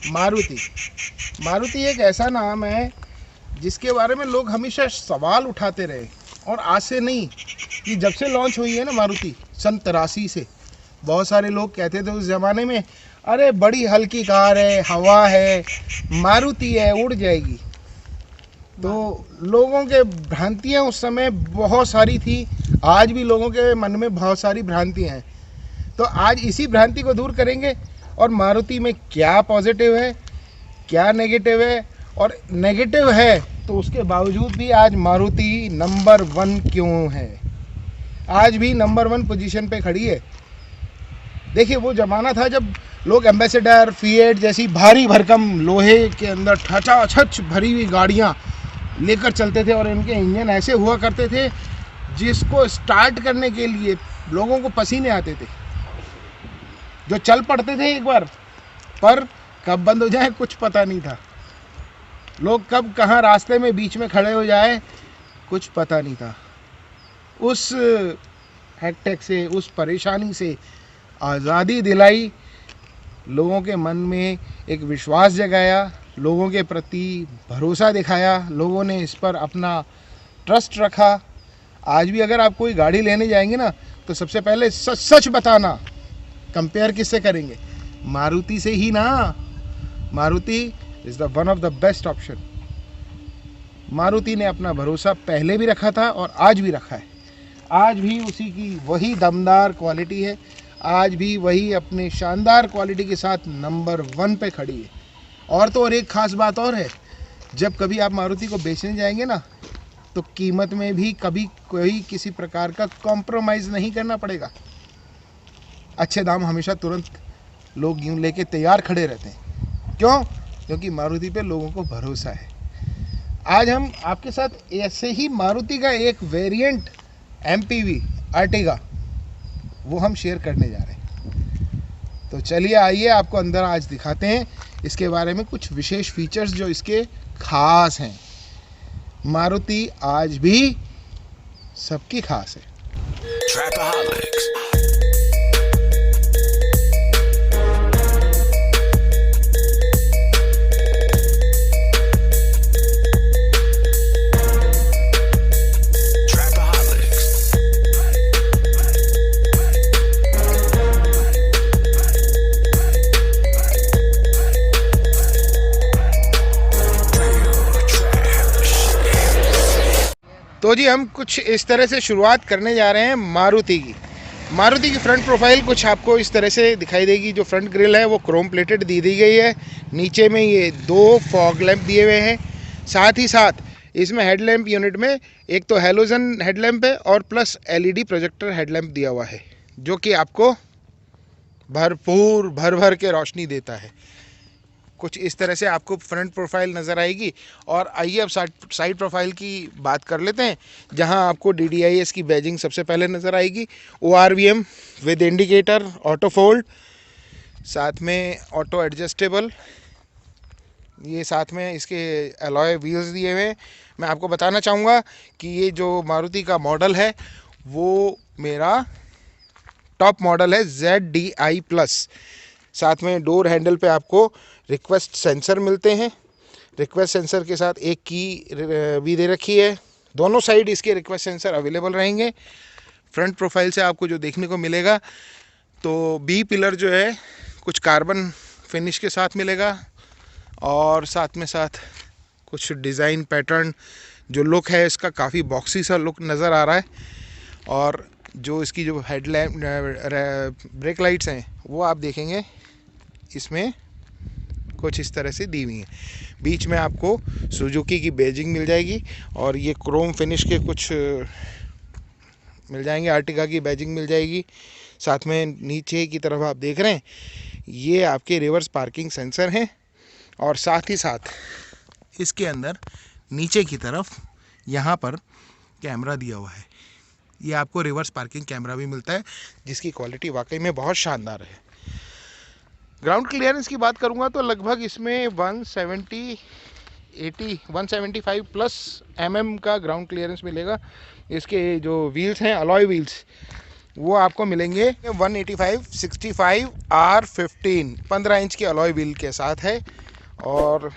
मारुति। मारुति एक ऐसा नाम है जिसके बारे में लोग हमेशा सवाल उठाते रहे, और आज से नहीं, ये जब से लॉन्च हुई है ना मारुति सन 83 से, बहुत सारे लोग कहते थे उस ज़माने में, अरे बड़ी हल्की कार है, हवा है, मारुति है, उड़ जाएगी। तो लोगों के भ्रांतियाँ उस समय बहुत सारी थी, आज भी लोगों के मन में बहुत सारी भ्रांतियाँ हैं। तो आज इसी भ्रांति को दूर करेंगे, और मारुति में क्या पॉजिटिव है, क्या नेगेटिव है, और नेगेटिव है तो उसके बावजूद भी आज मारुति नंबर 1 क्यों है, आज भी नंबर 1 पोजीशन पे खड़ी है। देखिए, वो ज़माना था जब लोग एम्बेसडर, फिएट जैसी भारी भरकम लोहे के अंदर ठचाछच भरी हुई गाड़ियाँ लेकर चलते थे, और इनके इंजन ऐसे हुआ करते थे जिसको स्टार्ट करने के लिए लोगों को पसीने आते थे, जो चल पड़ते थे एक बार, पर कब बंद हो जाए कुछ पता नहीं था। लोग कब कहाँ रास्ते में बीच में खड़े हो जाए कुछ पता नहीं था। उस हैकटैक से, उस परेशानी से आज़ादी दिलाई, लोगों के मन में एक विश्वास जगाया, लोगों के प्रति भरोसा दिखाया, लोगों ने इस पर अपना ट्रस्ट रखा। आज भी अगर आप कोई गाड़ी लेने जाएंगे ना, तो सबसे पहले सच सच बताना। कंपेयर किससे करेंगे? मारुति से ही ना। Maruti is the one of the best option. Maruti ने अपना भरोसा पहले भी रखा था और आज भी रखा है। आज भी उसी की वही दमदार क्वालिटी है, आज भी वही अपने शानदार क्वालिटी के साथ नंबर 1 पे खड़ी है। और तो और एक ख़ास बात और है, जब कभी आप मारुति को बेचने जाएंगे ना, तो कीमत में भी कभी कोई किसी प्रकार का कॉम्प्रोमाइज़ नहीं करना पड़ेगा। अच्छे दाम हमेशा तुरंत लोग यूँ लेके तैयार खड़े रहते हैं। क्यों? क्योंकि मारुति पे लोगों को भरोसा है। आज हम आपके साथ ऐसे ही मारुति का एक वेरिएंट MPV आर्टिगा, वो हम शेयर करने जा रहे हैं। तो चलिए आइए, आपको अंदर आज दिखाते हैं इसके बारे में कुछ विशेष फीचर्स जो इसके खास हैं। मारुति आज भी सबकी खास है। Trapaholics। तो जी, हम कुछ इस तरह से शुरुआत करने जा रहे हैं मारुति की। मारुति की फ्रंट प्रोफाइल कुछ आपको इस तरह से दिखाई देगी। जो फ्रंट ग्रिल है वो क्रोम प्लेटेड दी गई है। नीचे में ये 2 फॉग लैंप दिए हुए हैं। साथ ही साथ इसमें हेडलैम्प यूनिट में एक तो हेलोजन हेडलैम्प है और प्लस LED प्रोजेक्टर हेडलैम्प दिया हुआ है, जो कि आपको भरपूर भर के रोशनी देता है। कुछ इस तरह से आपको फ्रंट प्रोफाइल नज़र आएगी। और आइए अब साइड प्रोफाइल की बात कर लेते हैं, जहां आपको DDIS की बैजिंग सबसे पहले नज़र आएगी। ORVM with indicator, auto fold, साथ में ऑटो एडजस्टेबल, ये साथ में इसके अलॉय व्हील्स दिए हुए हैं। मैं आपको बताना चाहूँगा कि ये जो मारुति का मॉडल है वो मेरा टॉप मॉडल है ZDI+। साथ में डोर हैंडल पे आपको रिक्वेस्ट सेंसर मिलते हैं। रिक्वेस्ट सेंसर के साथ एक की भी दे रखी है। दोनों साइड इसके रिक्वेस्ट सेंसर अवेलेबल रहेंगे। फ्रंट प्रोफाइल से आपको जो देखने को मिलेगा, तो बी पिलर जो है कुछ कार्बन फिनिश के साथ मिलेगा, और साथ में साथ कुछ डिज़ाइन पैटर्न, जो लुक है इसका काफ़ी बॉक्सी सा लुक नज़र आ रहा है। और जो इसकी जो हेडलैम्प ब्रेक लाइट्स हैं वो आप देखेंगे इसमें कुछ इस तरह से दी हुई हैं। बीच में आपको सुजुकी की बैजिंग मिल जाएगी, और ये क्रोम फिनिश के कुछ मिल जाएंगे। आर्टिगा की बैजिंग मिल जाएगी। साथ में नीचे की तरफ आप देख रहे हैं, ये आपके रिवर्स पार्किंग सेंसर हैं। और साथ ही साथ इसके अंदर नीचे की तरफ यहाँ पर कैमरा दिया हुआ है। ये आपको रिवर्स पार्किंग कैमरा भी मिलता है, जिसकी क्वालिटी वाकई में बहुत शानदार है। ग्राउंड क्लियरेंस की बात करूंगा तो लगभग इसमें 175 प्लस mm का ग्राउंड क्लियरेंस मिलेगा। इसके जो व्हील्स हैं अलॉय व्हील्स, वो आपको मिलेंगे 185/65 R15 15 इंच की अलॉय व्हील के साथ है। और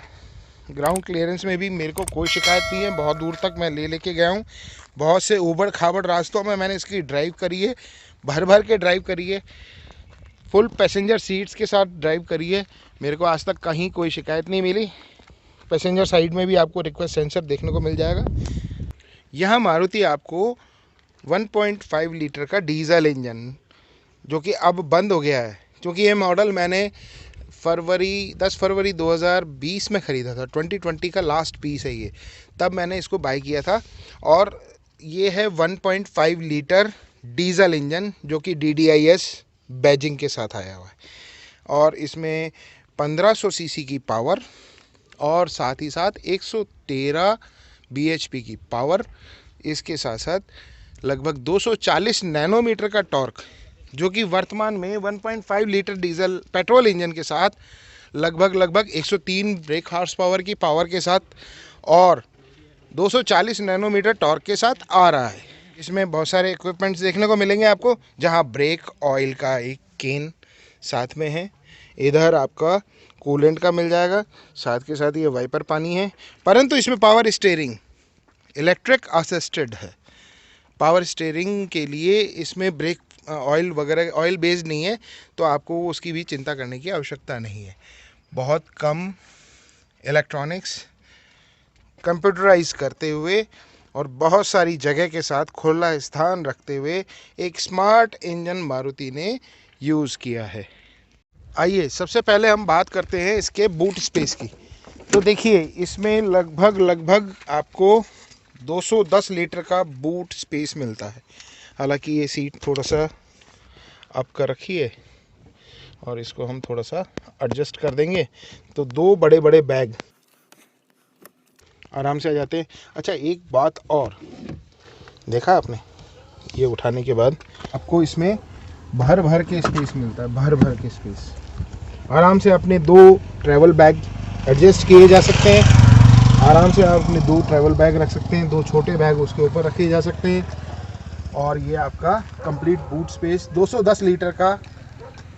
ग्राउंड क्लियरेंस में भी मेरे को कोई शिकायत नहीं है, बहुत दूर तक मैं ले लेके गया हूँ। बहुत से ऊबड़ खाबड़ रास्तों में मैंने इसकी ड्राइव करी है, भर भर के ड्राइव करी है, फुल पैसेंजर सीट्स के साथ ड्राइव करी है। मेरे को आज तक कहीं कोई शिकायत नहीं मिली। पैसेंजर साइड में भी आपको रिक्वेस्ट सेंसर देखने को मिल जाएगा। यह मारुति आपको 1.5 लीटर का डीजल इंजन, जो कि अब बंद हो गया है, क्योंकि ये मॉडल मैंने 10 फरवरी 2020 में ख़रीदा था। 2020 का लास्ट पीस है ये, तब मैंने इसको बाई किया था। और ये है 1.5 लीटर डीजल इंजन, जो कि DDIS बैजिंग के साथ आया हुआ है। और इसमें 1500 सीसी की पावर और साथ ही साथ 113 bhp की पावर, इसके साथ साथ लगभग 240 नैनोमीटर का टॉर्क, जो कि वर्तमान में 1.5 लीटर डीजल पेट्रोल इंजन के साथ लगभग 103 ब्रेक हार्स पावर की पावर के साथ और 240 नैनोमीटर टॉर्क के साथ आ रहा है। इसमें बहुत सारे इक्विपमेंट्स देखने को मिलेंगे आपको, जहां ब्रेक ऑयल का एक केन साथ में है। इधर आपका कूलेंट का मिल जाएगा, साथ के साथ ये वाइपर पानी है। परंतु इसमें पावर स्टीयरिंग इलेक्ट्रिक असिस्टेड है। पावर स्टीयरिंग के लिए इसमें ब्रेक ऑयल वगैरह ऑयल बेस्ड नहीं है, तो आपको उसकी भी चिंता करने की आवश्यकता नहीं है। बहुत कम इलेक्ट्रॉनिक्स कंप्यूटराइज करते हुए और बहुत सारी जगह के साथ खुला स्थान रखते हुए एक स्मार्ट इंजन मारुति ने यूज़ किया है। आइए सबसे पहले हम बात करते हैं इसके बूट स्पेस की। तो देखिए, इसमें लगभग आपको 210 लीटर का बूट स्पेस मिलता है। हालांकि ये सीट थोड़ा सा अप कर रखी है और इसको हम थोड़ा सा एडजस्ट कर देंगे तो दो बड़े बड़े बैग आराम से आ जाते हैं। अच्छा, एक बात और देखा आपने, ये उठाने के बाद आपको इसमें भर भर के स्पेस मिलता है, भर भर के स्पेस। आराम से अपने दो ट्रैवल बैग एडजस्ट किए जा सकते हैं। आराम से आप अपने दो ट्रैवल बैग रख सकते हैं, दो छोटे बैग उसके ऊपर रखे जा सकते हैं। और ये आपका कंप्लीट बूट स्पेस 210 लीटर का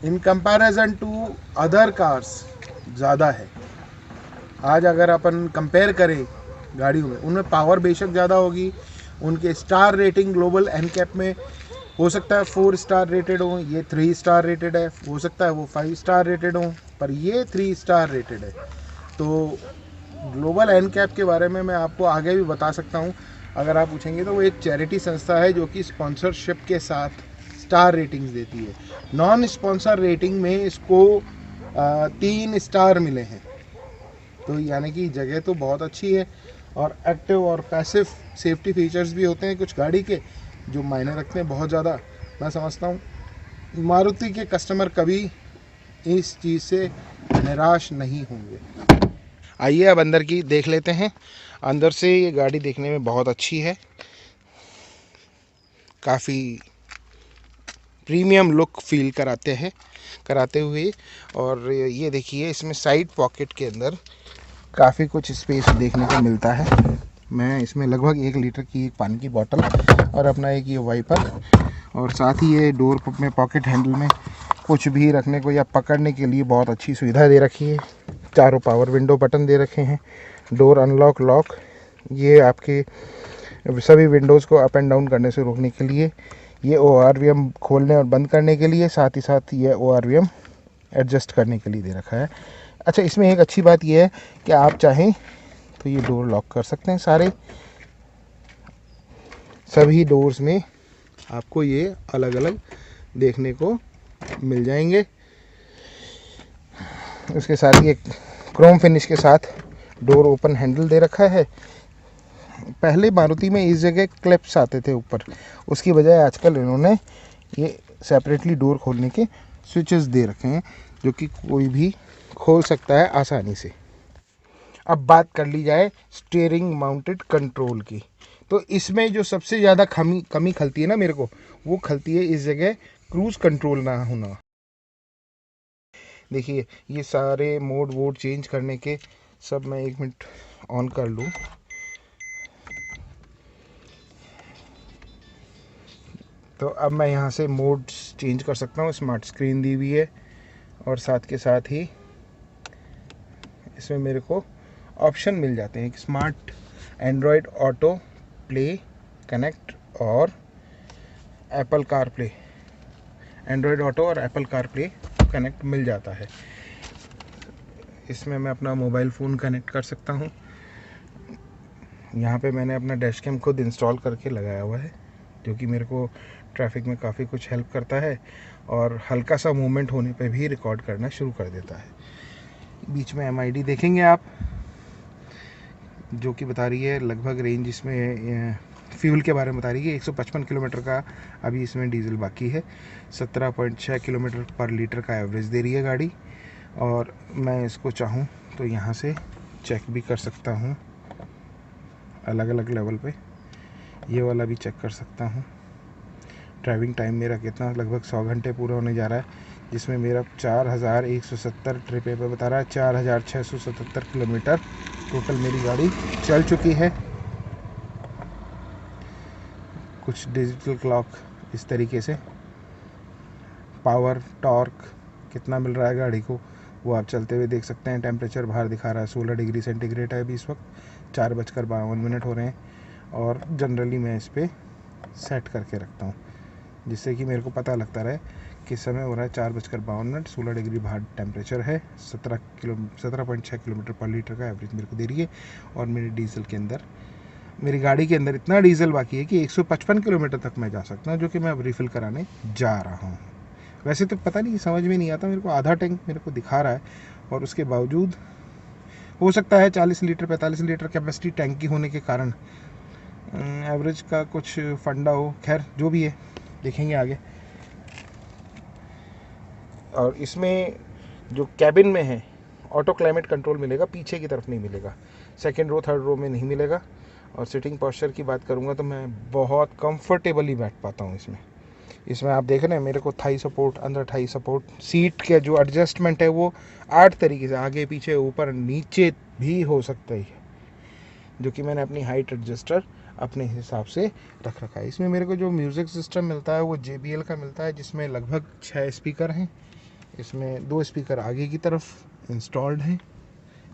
in comparison to other cars ज़्यादा है। आज अगर अपन कंपेयर करें गाड़ियों में, उनमें पावर बेशक ज़्यादा होगी, उनके स्टार रेटिंग ग्लोबल एनकैप में हो सकता है 4 स्टार रेटेड हो, ये 3 स्टार रेटेड है, हो सकता है वो 5 स्टार रेटेड हो, पर ये 3 स्टार रेटेड है। तो ग्लोबल एनकैप के बारे में मैं आपको आगे भी बता सकता हूँ। अगर आप पूछेंगे तो वो एक चैरिटी संस्था है जो कि स्पॉन्सरशिप के साथ स्टार रेटिंग्स देती है। नॉन स्पॉन्सर रेटिंग में इसको 3 स्टार मिले हैं। तो यानी कि जगह तो बहुत अच्छी है और एक्टिव और पैसिव सेफ्टी फीचर्स भी होते हैं कुछ गाड़ी के, जो मायने रखते हैं बहुत ज़्यादा। मैं समझता हूँ मारुति के कस्टमर कभी इस चीज़ से निराश नहीं होंगे। आइए अब अंदर की देख लेते हैं। अंदर से ये गाड़ी देखने में बहुत अच्छी है, काफ़ी प्रीमियम लुक फील कराते हुए। और ये देखिए, इसमें साइड पॉकेट के अंदर काफ़ी कुछ स्पेस देखने को मिलता है। मैं इसमें लगभग 1 लीटर की एक पानी की बोतल और अपना एक ये वाइपर, और साथ ही ये डोर में पॉकेट हैंडल में कुछ भी रखने को या पकड़ने के लिए बहुत अच्छी सुविधा दे रखी है। चारों पावर विंडो बटन दे रखे हैं, डोर अनलॉक लॉक, ये आपके सभी विंडोज़ को अप एंड डाउन करने से रोकने के लिए, ये ORVM खोलने और बंद करने के लिए, साथ ही साथ ये ORVM एडजस्ट करने के लिए दे रखा है। अच्छा, इसमें एक अच्छी बात यह है कि आप चाहें तो ये डोर लॉक कर सकते हैं। सभी डोर्स में आपको ये अलग अलग देखने को मिल जाएंगे। उसके साथ ही एक क्रोम फिनिश के साथ डोर ओपन हैंडल दे रखा है। पहले मारुति में इस जगह क्लिप्स आते थे ऊपर, उसकी बजाय आजकल इन्होंने ये सेपरेटली डोर खोलने के स्विचेस दे रखे हैं, जो कि कोई भी खोल सकता है आसानी से। अब बात कर ली जाए स्टीयरिंग माउंटेड कंट्रोल की, तो इसमें जो सबसे ज़्यादा कमी खलती है ना मेरे को, वो खलती है इस जगह क्रूज़ कंट्रोल ना होना। देखिए, ये सारे मोड वोड चेंज करने के सब, मैं 1 मिनट ऑन कर लूँ। तो अब मैं यहाँ से मोड चेंज कर सकता हूँ। स्मार्ट स्क्रीन दी हुई है और साथ के साथ ही इसमें मेरे को ऑप्शन मिल जाते हैं, एक smart Android Auto play connect और Apple car play. Android Auto और एप्पल कार प्ले कनेक्ट मिल जाता है। इसमें मैं अपना मोबाइल फ़ोन कनेक्ट कर सकता हूँ। यहाँ पे मैंने अपना डैश कैम खुद इंस्टॉल करके लगाया हुआ है, जो कि मेरे को ट्रैफिक में काफ़ी कुछ हेल्प करता है और हल्का सा मूवमेंट होने पे भी रिकॉर्ड करना शुरू कर देता है। बीच में MID देखेंगे आप, जो कि बता रही है लगभग रेंज, इसमें फ्यूल के बारे में बता रही है। 155 किलोमीटर का अभी इसमें डीजल बाकी है। 17.6 किलोमीटर पर लीटर का एवरेज दे रही है गाड़ी। और मैं इसको चाहूँ तो यहाँ से चेक भी कर सकता हूँ अलग अलग लेवल पे। ये वाला भी चेक कर सकता हूँ। ड्राइविंग टाइम मेरा कितना, लगभग 100 घंटे पूरा होने जा रहा है, जिसमें मेरा 4170 ट्रिप पे बता रहा है। 4677 किलोमीटर टोटल मेरी गाड़ी चल चुकी है। कुछ डिजिटल क्लॉक इस तरीके से, पावर टॉर्क कितना मिल रहा है गाड़ी को वो आप चलते हुए देख सकते हैं। टेम्परेचर बाहर दिखा रहा है 16 डिग्री सेंटीग्रेड है अभी इस वक्त। 4:52 हो रहे हैं और जनरली मैं इस पर सेट करके रखता हूँ, जिससे कि मेरे को पता लगता रहे कि समय हो रहा है 4:52, 16 डिग्री बाहर टेम्परेचर है। 17.6 किलोमीटर पर लीटर का एवरेज मेरे को दे रही है। और मेरी डीजल के अंदर, मेरी गाड़ी के अंदर इतना डीजल बाकी है कि 155 किलोमीटर तक मैं जा सकता हूँ, जो कि मैं अब रिफ़िल कराने जा रहा हूँ। वैसे तो पता नहीं, समझ में नहीं आता, मेरे को आधा टैंक मेरे को दिखा रहा है और उसके बावजूद हो सकता है 40 लीटर 45 लीटर कैपेसिटी टैंक की होने के कारण एवरेज का कुछ फंडा हो। खैर जो भी है देखेंगे आगे। और इसमें जो कैबिन में है ऑटो क्लाइमेट कंट्रोल मिलेगा, पीछे की तरफ नहीं मिलेगा, सेकंड रो थर्ड रो में नहीं मिलेगा। और सिटिंग पोस्चर की बात करूँगा तो मैं बहुत कंफर्टेबली बैठ पाता हूँ इसमें आप देख रहे हैं मेरे को थाई सपोर्ट, अंदर थाई सपोर्ट। सीट के जो एडजस्टमेंट है वो 8 तरीके से, आगे पीछे ऊपर नीचे भी हो सकता है, जो कि मैंने अपनी हाइट एडजस्टर अपने हिसाब से रख रखा है। इसमें मेरे को जो म्यूज़िक सिस्टम मिलता है वो JBL का मिलता है, जिसमें लगभग 6 स्पीकर हैं। इसमें 2 स्पीकर आगे की तरफ इंस्टॉल्ड हैं।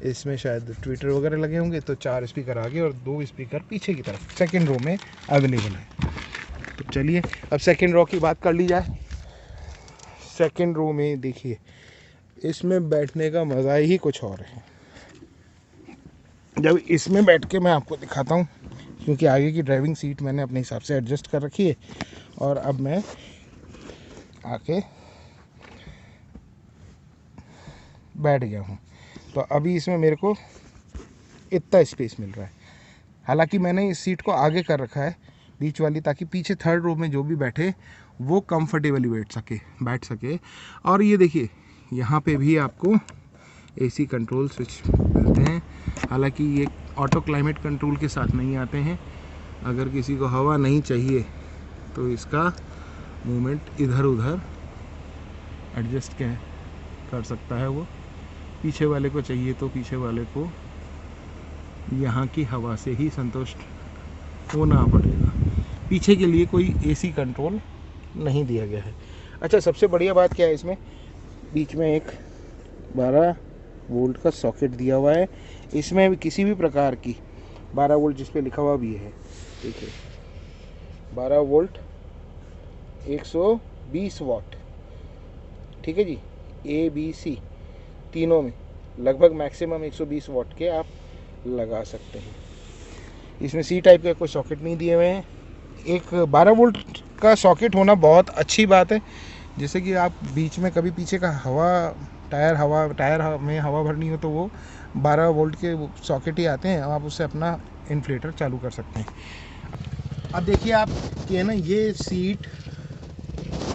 इसमें शायद ट्विटर वगैरह लगे होंगे, तो 4 स्पीकर आगे और 2 स्पीकर पीछे की तरफ सेकेंड रो में अवेलेबल है। तो चलिए अब सेकेंड रो की बात कर ली जाए। सेकेंड रो में देखिए, इसमें बैठने का मज़ा ही कुछ और है। जब इसमें बैठ के मैं आपको दिखाता हूँ, क्योंकि आगे की ड्राइविंग सीट मैंने अपने हिसाब से एडजस्ट कर रखी है। और अब मैं आके बैठ गया हूँ, तो अभी इसमें मेरे को इतना स्पेस मिल रहा है। हालांकि मैंने इस सीट को आगे कर रखा है बीच वाली, ताकि पीछे थर्ड रो में जो भी बैठे वो कंफर्टेबली बैठ सके। और ये देखिए यहाँ पे भी आपको AC कंट्रोल स्विच मिलते हैं। हालांकि ये ऑटो क्लाइमेट कंट्रोल के साथ नहीं आते हैं। अगर किसी को हवा नहीं चाहिए तो इसका मूवमेंट इधर उधर एडजस्ट कर सकता है वो। पीछे वाले को चाहिए तो पीछे वाले को यहाँ की हवा से ही संतुष्ट होना पड़ेगा। पीछे के लिए कोई AC कंट्रोल नहीं दिया गया है। अच्छा, सबसे बढ़िया बात क्या है, इसमें बीच में एक 12 वोल्ट का सॉकेट दिया हुआ है। इसमें भी किसी भी प्रकार की 12 वोल्ट जिस पे लिखा हुआ भी है, देखिए 12 वोल्ट 120 वाट, ठीक है जी। ABC तीनों में लगभग मैक्सिमम 120 वाट के आप लगा सकते हैं। इसमें C टाइप का कोई सॉकेट नहीं दिए हुए हैं। एक 12 वोल्ट का सॉकेट होना बहुत अच्छी बात है, जैसे कि आप बीच में कभी पीछे का टायर में हवा भरनी हो तो वो 12 वोल्ट के सॉकेट ही आते हैं, आप उससे अपना इन्फ्लेटर चालू कर सकते हैं। अब देखिए आप कि है ना, ये सीट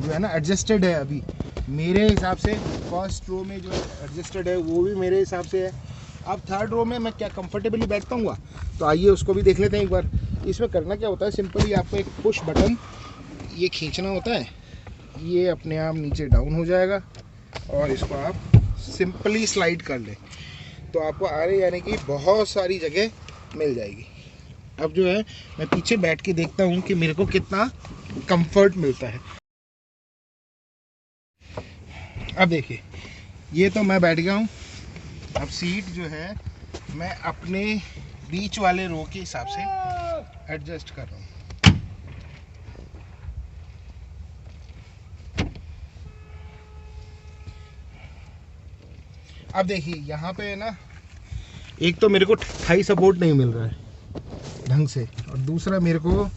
जो है ना एडजस्टेड है। अभी मेरे हिसाब से फर्स्ट रो में जो एडजस्टेड है वो भी मेरे हिसाब से है। अब थर्ड रो में मैं क्या कंफर्टेबली बैठता हूँ, तो आइए उसको भी देख लेते हैं एक बार। इसमें करना क्या होता है, सिंपली आपको एक पुश बटन ये खींचना होता है, ये अपने आप नीचे डाउन हो जाएगा और इसको आप सिंपली स्लाइड कर लें तो आपको आने जाने की बहुत सारी जगह मिल जाएगी। अब जो है मैं पीछे बैठ के देखता हूँ कि मेरे को कितना कंफर्ट मिलता है। अब देखिए, ये तो मैं बैठ गया हूँ। अब सीट जो है मैं अपने बीच वाले रो के हिसाब से एडजस्ट कर रहा हूँ। अब देखिए यहाँ पे है ना, एक तो मेरे को थाई सपोर्ट नहीं मिल रहा है ढंग से, और दूसरा मेरे को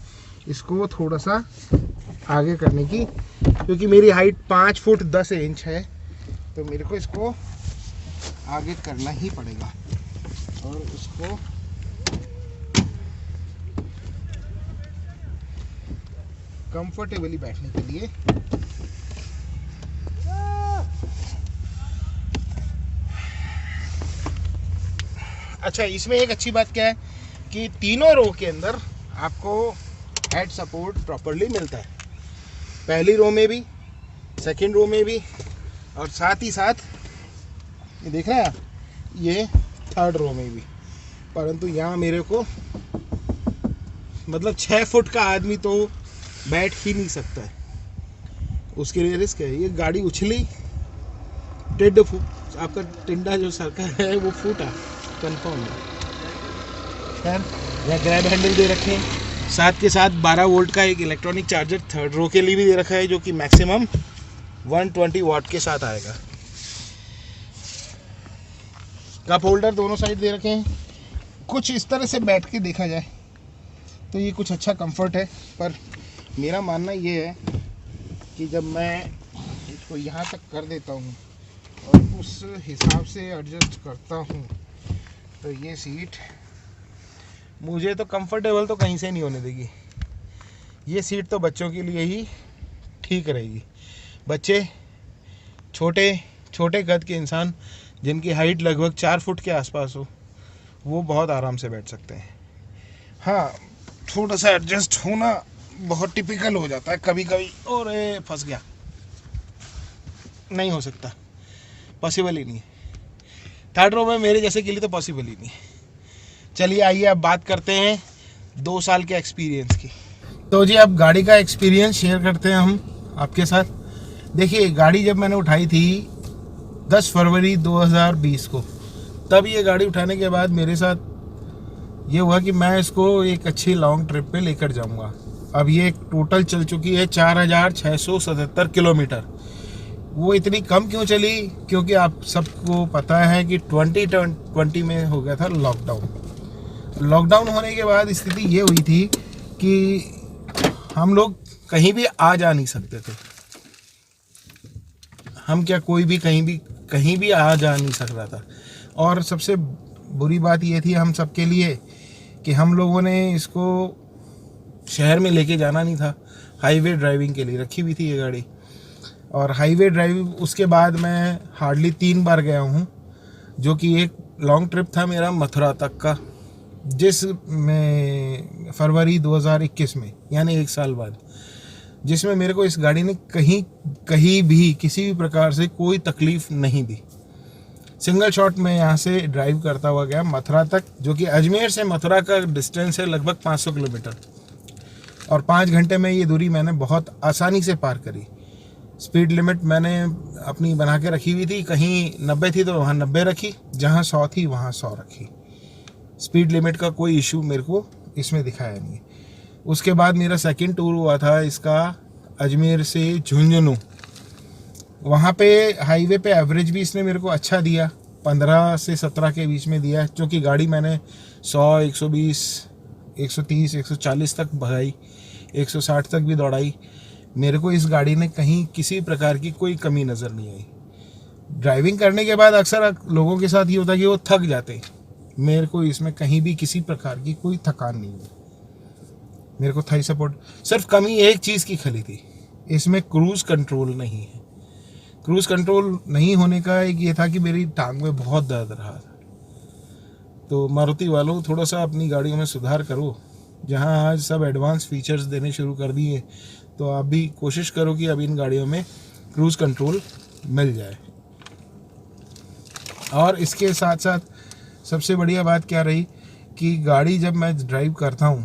इसको थोड़ा सा आगे करने की, क्योंकि मेरी हाइट 5 फुट 10 इंच है, तो मेरे को इसको आगे करना ही पड़ेगा और उसको कंफर्टेबली बैठने के लिए अच्छा, इसमें एक अच्छी बात क्या है कि तीनों रो के अंदर आपको हेड सपोर्ट प्रॉपरली मिलता है। पहली रो में भी, सेकंड रो में भी, और साथ ही साथ ये देख रहे हैं आप, ये थर्ड रो में भी। परंतु यहाँ मेरे को मतलब 6 फुट का आदमी तो बैठ ही नहीं सकता है, उसके लिए रिस्क है। ये गाड़ी उछली, टेड आपका टिंडा जो सरका है वो फूटा, कंफर्म है। खैर, यहाँ ग्रैब हैंडल दे रखे हैं, साथ के साथ 12 वोल्ट का एक इलेक्ट्रॉनिक चार्जर थर्ड रो के लिए भी दे रखा है, जो कि मैक्सिमम 120 वाट के साथ आएगा। कप होल्डर दोनों साइड दे रखे हैं। कुछ इस तरह से बैठ के देखा जाए तो ये कुछ अच्छा कंफर्ट है, पर मेरा मानना ये है कि जब मैं इसको यहाँ तक कर देता हूँ और उस हिसाब से एडजस्ट करता हूँ, तो ये सीट मुझे तो कंफर्टेबल तो कहीं से नहीं होने देगी। ये सीट तो बच्चों के लिए ही ठीक रहेगी। बच्चे, छोटे छोटे कद के इंसान जिनकी हाइट लगभग 4 फुट के आसपास हो, वो बहुत आराम से बैठ सकते हैं। हाँ, थोड़ा सा एडजस्ट होना बहुत टिपिकल हो जाता है कभी कभी, और फंस गया, नहीं हो सकता, पॉसिबल ही नहीं है। थर्ड रो में मेरे जैसे के लिए तो पॉसिबल ही नहीं है। चलिए आइए अब बात करते हैं 2 साल के एक्सपीरियंस की। तो जी अब गाड़ी का एक्सपीरियंस शेयर करते हैं हम आपके साथ। देखिए, गाड़ी जब मैंने उठाई थी 10 फरवरी 2020 को, तब ये गाड़ी उठाने के बाद मेरे साथ ये हुआ कि मैं इसको एक अच्छी लॉन्ग ट्रिप पे लेकर जाऊंगा। अब ये टोटल चल चुकी है 4677 किलोमीटर। वो इतनी कम क्यों चली? क्योंकि आप सबको पता है कि 2020 में हो गया था लॉकडाउन। लॉकडाउन होने के बाद स्थिति ये हुई थी कि हम लोग कहीं भी आ जा नहीं सकते थे। हम क्या, कोई भी कहीं भी आ जा नहीं सक रहा था। और सबसे बुरी बात ये थी हम सबके लिए कि हम लोगों ने इसको शहर में लेके जाना नहीं था, हाईवे ड्राइविंग के लिए रखी हुई थी ये गाड़ी। और हाईवे ड्राइविंग उसके बाद मैं हार्डली 3 बार गया हूँ, जो कि एक लॉन्ग ट्रिप था मेरा मथुरा तक का, जिसमें फरवरी 2021 में, यानी 1 साल बाद, जिसमें मेरे को इस गाड़ी ने कहीं भी किसी भी प्रकार से कोई तकलीफ नहीं दी। सिंगल शॉट में यहाँ से ड्राइव करता हुआ गया मथुरा तक, जो कि अजमेर से मथुरा का डिस्टेंस है लगभग 500 किलोमीटर, और 5 घंटे में ये दूरी मैंने बहुत आसानी से पार करी। स्पीड लिमिट मैंने अपनी बना के रखी हुई थी, कहीं 90 थी तो वहाँ 90 रखी, जहाँ 100 थी वहाँ 100 रखी। स्पीड लिमिट का कोई इशू मेरे को इसमें दिखाया नहीं। उसके बाद मेरा सेकंड टूर हुआ था इसका अजमेर से झुंझुनू। वहाँ पे हाईवे पे एवरेज भी इसने मेरे को अच्छा दिया, 15 से 17 के बीच में दिया, क्योंकि गाड़ी मैंने 100, 120, 130, 140 तक भगाई, 160 तक भी दौड़ाई। मेरे को इस गाड़ी ने कहीं किसी प्रकार की कोई कमी नज़र नहीं आई। ड्राइविंग करने के बाद अक्सर लोगों के साथ ये होता है कि वो थक जाते, मेरे को इसमें कहीं भी किसी प्रकार की कोई थकान नहीं हुई। मेरे को थाई सपोर्ट, सिर्फ कमी एक चीज़ की खली थी, इसमें क्रूज़ कंट्रोल नहीं है। क्रूज़ कंट्रोल नहीं होने का एक ये था कि मेरी टांग में बहुत दर्द रहा था। तो मारुति वालों, थोड़ा सा अपनी गाड़ियों में सुधार करो। जहां आज सब एडवांस फीचर्स देने शुरू कर दिए, तो आप भी कोशिश करो कि अब इन गाड़ियों में क्रूज़ कंट्रोल मिल जाए। और इसके साथ साथ सबसे बढ़िया बात क्या रही कि गाड़ी जब मैं ड्राइव करता हूँ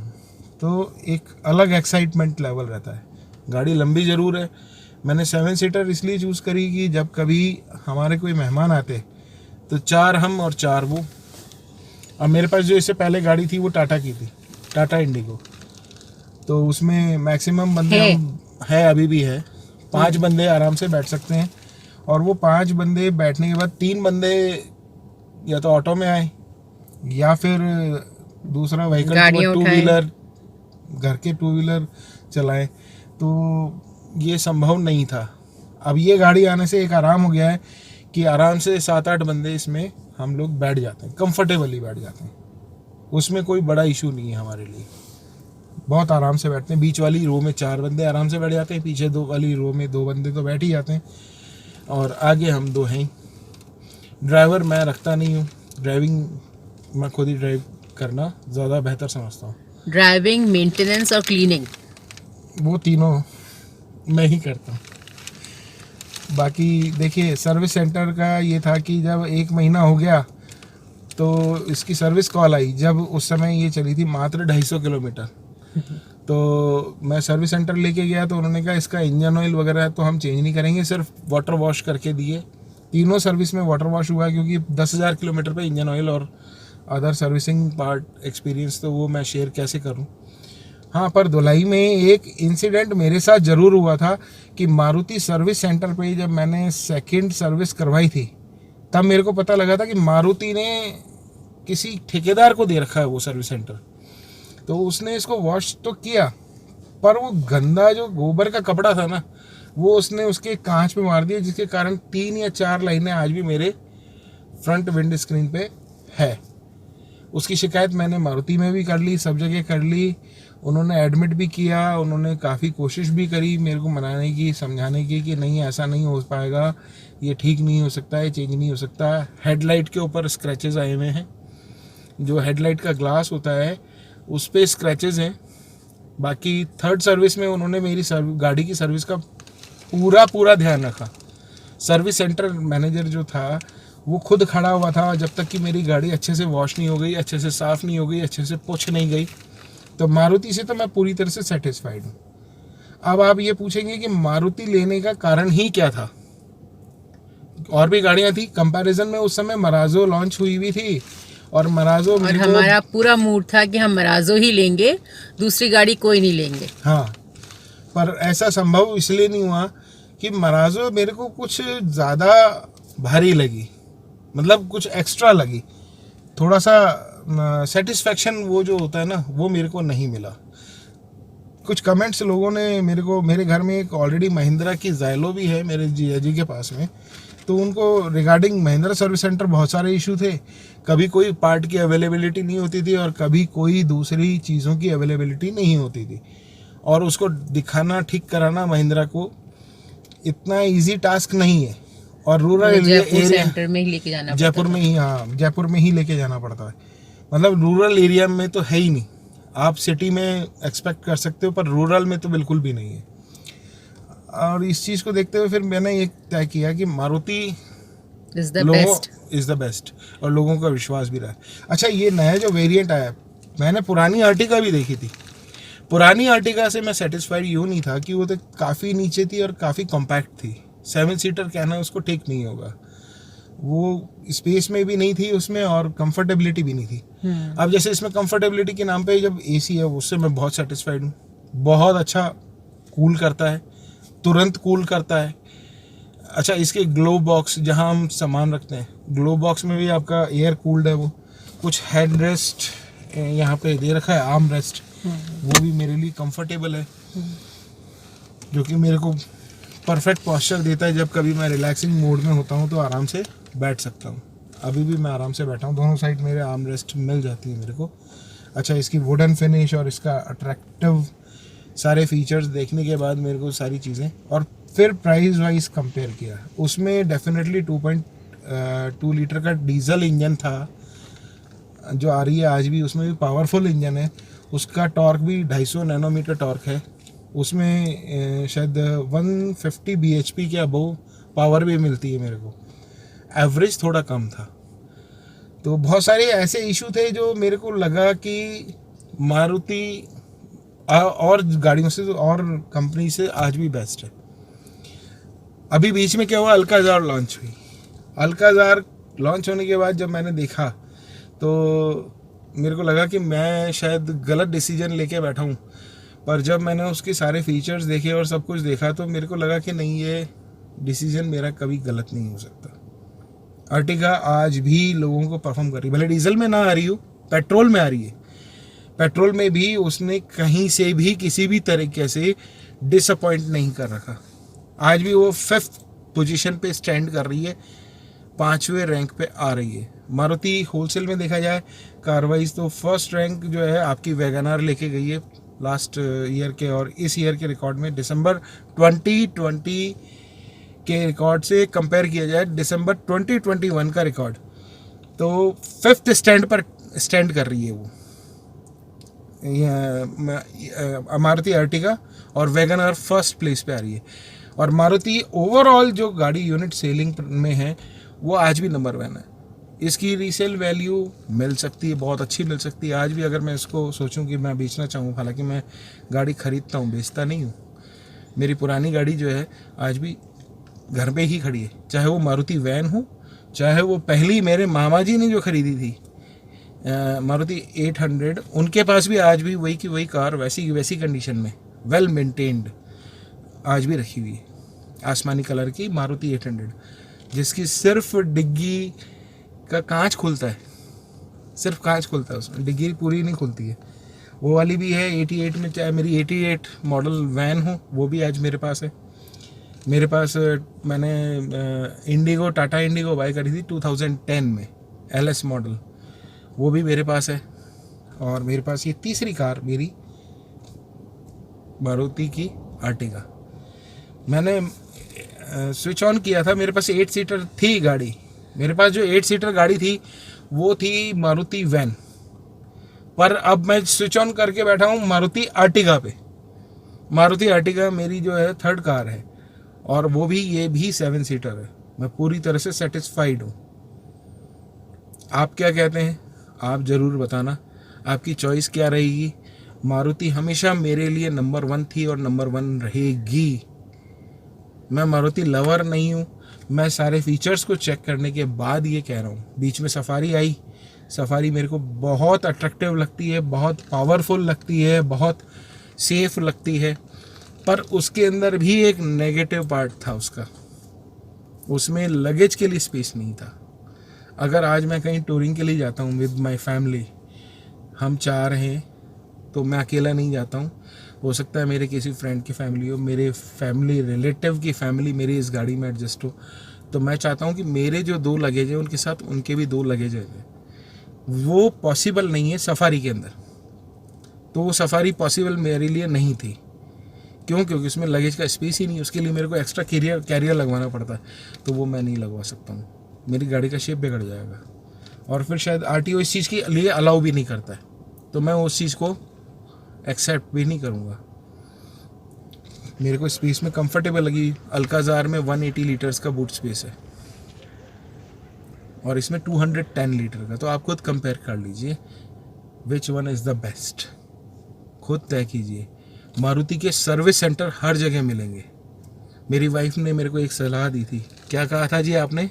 तो एक अलग एक्साइटमेंट लेवल रहता है। गाड़ी लंबी ज़रूर है। मैंने 7 सीटर इसलिए चूज़ करी कि जब कभी हमारे कोई मेहमान आते तो 4 हम और 4 वो। अब मेरे पास जो इससे पहले गाड़ी थी वो टाटा की थी, टाटा इंडिगो, तो उसमें मैक्सिमम बंदे है अभी भी है, 5 बंदे आराम से बैठ सकते हैं। और वो 5 बंदे बैठने के बाद 3 बंदे या तो ऑटो में आए या फिर दूसरा व्हीकल, 2 व्हीलर, घर के 2 व्हीलर चलाएं, तो ये संभव नहीं था। अब ये गाड़ी आने से एक आराम हो गया है कि आराम से 7-8 बंदे इसमें हम लोग बैठ जाते हैं, कंफर्टेबली बैठ जाते हैं, उसमें कोई बड़ा इशू नहीं है हमारे लिए। बहुत आराम से बैठते हैं। बीच वाली रो में 4 बंदे आराम से बैठ जाते हैं, पीछे 2 वाली रो में 2 बंदे तो बैठ ही जाते हैं, और आगे हम 2 हैं। ड्राइवर मैं रखता नहीं हूँ, ड्राइविंग मैं खुद ही ड्राइव करना ज़्यादा बेहतर समझता हूँ। ड्राइविंग, मेंटेनेंस और क्लीनिंग, वो तीनों मैं ही करता हूँ। बाकी देखिए, सर्विस सेंटर का ये था कि जब 1 महीना हो गया तो इसकी सर्विस कॉल आई, जब उस समय ये चली थी मात्र 250 किलोमीटर। तो मैं सर्विस सेंटर लेके गया तो उन्होंने कहा इसका इंजन ऑयल वगैरह तो हम चेंज नहीं करेंगे, सिर्फ वाटर वॉश करके दिए। तीनों सर्विस में वाटर वॉश हुआ, क्योंकि 10,000 किलोमीटर पे इंजन ऑयल और अदर सर्विसिंग पार्ट एक्सपीरियंस तो वो मैं शेयर कैसे करूं। हाँ, पर धुलाई में एक इंसिडेंट मेरे साथ ज़रूर हुआ था कि मारुति सर्विस सेंटर पे जब मैंने सेकंड सर्विस करवाई थी तब मेरे को पता लगा था कि मारुति ने किसी ठेकेदार को दे रखा है वो सर्विस सेंटर। तो उसने इसको वॉश तो किया, पर वो गंदा जो गोबर का कपड़ा था ना, वो उसने उसके कांच पे मार दिया, जिसके कारण 3 या 4 लाइनें आज भी मेरे फ्रंट विंड स्क्रीन पे है। उसकी शिकायत मैंने मारुति में भी कर ली, सब जगह कर ली, उन्होंने एडमिट भी किया, उन्होंने काफ़ी कोशिश भी करी मेरे को मनाने की, समझाने की कि नहीं ऐसा नहीं हो पाएगा, ये ठीक नहीं हो सकता है, चेंज नहीं हो सकता। हेडलाइट के ऊपर स्क्रैचेस आए हुए हैं, जो हेडलाइट का ग्लास होता है उस पर स्क्रैचेस हैं। बाकी थर्ड सर्विस में उन्होंने मेरी गाड़ी की सर्विस का पूरा ध्यान रखा। सर्विस सेंटर मैनेजर जो था वो खुद खड़ा हुआ था जब तक कि मेरी गाड़ी अच्छे से वॉश नहीं हो गई, अच्छे से साफ़ नहीं हो गई, अच्छे से पोंछ नहीं गई। तो मारुति से तो मैं पूरी तरह से सेटिस्फाइड हूँ। अब आप ये पूछेंगे कि मारुति लेने का कारण ही क्या था। और भी गाड़ियाँ थी कंपैरिजन में, उस समय मराजो लॉन्च हुई हुई थी, और मराजो और हमारा पूरा मूड था कि हम मराजो ही लेंगे, दूसरी गाड़ी कोई नहीं लेंगे। हाँ, पर ऐसा संभव इसलिए नहीं हुआ कि मराजो मेरे को कुछ ज़्यादा भारी लगी, मतलब कुछ एक्स्ट्रा लगी, थोड़ा सा सेटिस्फैक्शन वो जो होता है ना वो मेरे को नहीं मिला। कुछ कमेंट्स लोगों ने मेरे घर में एक ऑलरेडी महिंद्रा की ज़ाइलो भी है मेरे जीजा जी के पास में, तो उनको रिगार्डिंग महिंद्रा सर्विस सेंटर बहुत सारे इशू थे। कभी कोई पार्ट की अवेलेबिलिटी नहीं होती थी और कभी कोई दूसरी चीज़ों की अवेलेबिलिटी नहीं होती थी, और उसको दिखाना ठीक कराना महिंद्रा को इतना इजी टास्क नहीं है। और रूरल एरिया सेंटर में ही लेके जाना, जयपुर में ही, हाँ जयपुर में ही लेके जाना पड़ता है। मतलब रूरल एरिया में तो है ही नहीं, आप सिटी में एक्सपेक्ट कर सकते हो पर रूरल में तो बिल्कुल भी नहीं है। और इस चीज़ को देखते हुए फिर मैंने ये तय किया कि मारुति इज़ द बेस्ट, और लोगों का विश्वास भी रहा। अच्छा, ये नया जो वेरिएंट आया, मैंने पुरानी आर्टिका भी देखी थी। पुरानी आर्टिका से मैं सेटिस्फाइड यूँ नहीं था कि वो तो काफ़ी नीचे थी और काफ़ी कॉम्पैक्ट थी। 7 सीटर कहना उसको ठीक नहीं होगा, वो स्पेस में भी नहीं थी उसमें और कंफर्टेबिलिटी भी नहीं थी। अब जैसे इसमें कंफर्टेबिलिटी के नाम पे जब एसी है उससे मैं बहुत सेटिस्फाइड हूँ, बहुत अच्छा कूल करता है, तुरंत कूल करता है। अच्छा, इसके ग्लो बॉक्स जहाँ हम सामान रखते हैं, ग्लो बॉक्स में भी आपका एयर कूल्ड है। वो कुछ हेड रेस्ट यहाँ पे दे रखा है, आर्म रेस्ट, वो भी मेरे लिए कंफर्टेबल है, जो कि मेरे को परफेक्ट पॉस्चर देता है। जब कभी मैं रिलैक्सिंग मोड में होता हूँ तो आराम से बैठ सकता हूँ। अभी भी मैं आराम से बैठा हूँ, दोनों साइड मेरे आर्म रेस्ट मिल जाती है मेरे को। अच्छा, इसकी वुडन फिनिश और इसका अट्रैक्टिव सारे फीचर्स देखने के बाद मेरे को सारी चीज़ें, और फिर प्राइस वाइज कंपेयर किया, उसमें डेफिनेटली 2.2 लीटर का डीजल इंजन था जो आ रही है आज भी, उसमें भी पावरफुल इंजन है। उसका टॉर्क भी 250 नैनोमीटर टॉर्क है, उसमें शायद 150 bhp के अबव पावर भी मिलती है मेरे को। एवरेज थोड़ा कम था, तो बहुत सारे ऐसे इशू थे जो मेरे को लगा कि मारुति और गाड़ियों से और कंपनी से आज भी बेस्ट है। अभी बीच में क्या हुआ, अल्काजार लॉन्च हुई। अल्काजार लॉन्च होने के बाद जब मैंने देखा तो मेरे को लगा कि मैं शायद गलत डिसीजन लेके बैठा हूँ, पर जब मैंने उसके सारे फीचर्स देखे और सब कुछ देखा तो मेरे को लगा कि नहीं, ये डिसीजन मेरा कभी गलत नहीं हो सकता। अर्टिगा आज भी लोगों को परफॉर्म कर रही है, भले डीजल में ना आ रही हो, पेट्रोल में आ रही है। पेट्रोल में भी उसने कहीं से भी किसी भी तरीके से डिसअपॉइंट नहीं कर रखा। आज भी वो 5th पोजीशन पे स्टैंड कर रही है, 5वें रैंक पे आ रही है। मारुति होलसेल में देखा जाए कारवाइज तो फर्स्ट रैंक जो है आपकी वैगनार लेके गई है लास्ट ईयर के, और इस ईयर के रिकॉर्ड में दिसंबर 2020 के रिकॉर्ड से कंपेयर किया जाए दिसंबर 2021 का रिकॉर्ड, तो 5th स्टैंड पर स्टैंड कर रही है वो मारुति अर्टिगा, और वैगनार फर्स्ट प्लेस पे आ रही है। और मारुति ओवरऑल जो गाड़ी यूनिट सेलिंग में है वो आज भी नंबर 1 है। इसकी रीसेल वैल्यू मिल सकती है, बहुत अच्छी मिल सकती है। आज भी अगर मैं इसको सोचूं कि मैं बेचना चाहूँ, हालांकि मैं गाड़ी खरीदता हूँ, बेचता नहीं हूँ, मेरी पुरानी गाड़ी जो है आज भी घर पे ही खड़ी है, चाहे वो मारुति वैन हो, चाहे वो पहली मेरे मामा जी ने जो खरीदी थी मारुति 800, उनके पास भी आज भी वही की वही कार वैसी कंडीशन में वेल मेंटेन्ड आज भी रखी हुई है। आसमानी कलर की मारुति 800, जिसकी सिर्फ डिग्गी का कांच खुलता है, सिर्फ कांच खुलता है, उसमें डिग्गी पूरी नहीं खुलती है। वो वाली भी है 88 में, चाहे मेरी 88 मॉडल वैन हो, वो भी आज मेरे पास है। मेरे पास मैंने इंडिगो, टाटा इंडिगो बाय करी थी 2010 में, LS मॉडल, वो भी मेरे पास है। और मेरे पास ये तीसरी कार मेरी मारुति की अर्टिगा। मैंने स्विच ऑन किया था, मेरे पास 8 सीटर थी गाड़ी। मेरे पास जो 8 सीटर गाड़ी थी वो थी मारुति वैन, पर अब मैं स्विच ऑन करके बैठा हूँ मारुति अर्टिगा पे। मारुति अर्टिगा मेरी जो है 3rd कार है, और वो भी ये भी 7 सीटर है। मैं पूरी तरह से सेटिस्फाइड हूँ। आप क्या कहते हैं, आप ज़रूर बताना, आपकी चॉइस क्या रहेगी। मारुति हमेशा मेरे लिए नंबर 1 थी और नंबर 1 रहेगी। मैं मारुति लवर नहीं हूँ, मैं सारे फीचर्स को चेक करने के बाद ये कह रहा हूँ। बीच में सफारी आई, सफारी मेरे को बहुत अट्रैक्टिव लगती है, बहुत पावरफुल लगती है, बहुत सेफ लगती है, पर उसके अंदर भी एक नेगेटिव पार्ट था उसका, उसमें लगेज के लिए स्पेस नहीं था। अगर आज मैं कहीं टूरिंग के लिए जाता हूँ विद माय फैमिली, हम 4 हैं, तो मैं अकेला नहीं जाता हूँ, हो सकता है मेरे किसी फ्रेंड की फैमिली हो, मेरे फैमिली रिलेटिव की फैमिली मेरी इस गाड़ी में एडजस्ट हो, तो मैं चाहता हूँ कि मेरे जो 2 लगेज हैं उनके साथ उनके भी 2 लगेज हैं। वो पॉसिबल नहीं है सफारी के अंदर, तो वो सफारी पॉसिबल मेरे लिए नहीं थी। क्यों? क्योंकि उसमें लगेज का स्पेस ही नहीं, उसके लिए मेरे को एक्स्ट्रा कैरियर लगवाना पड़ता है, तो वो मैं नहीं लगवा सकता हूँ। मेरी गाड़ी का शेप बिगड़ जाएगा, और फिर शायद RTO इस चीज़ के लिए अलाउ भी नहीं करता है, तो मैं उस चीज़ को एक्सेप्ट भी नहीं करूँगा। मेरे को स्पेस में कंफर्टेबल लगी। अल्काजार में 180 लीटर्स का बूट स्पेस है, और इसमें 210 लीटर का, तो आप खुद कंपेयर कर लीजिए which one is the best, खुद तय कीजिए। मारुति के सर्विस सेंटर हर जगह मिलेंगे। मेरी वाइफ ने मेरे को एक सलाह दी थी, क्या कहा था जी आपने?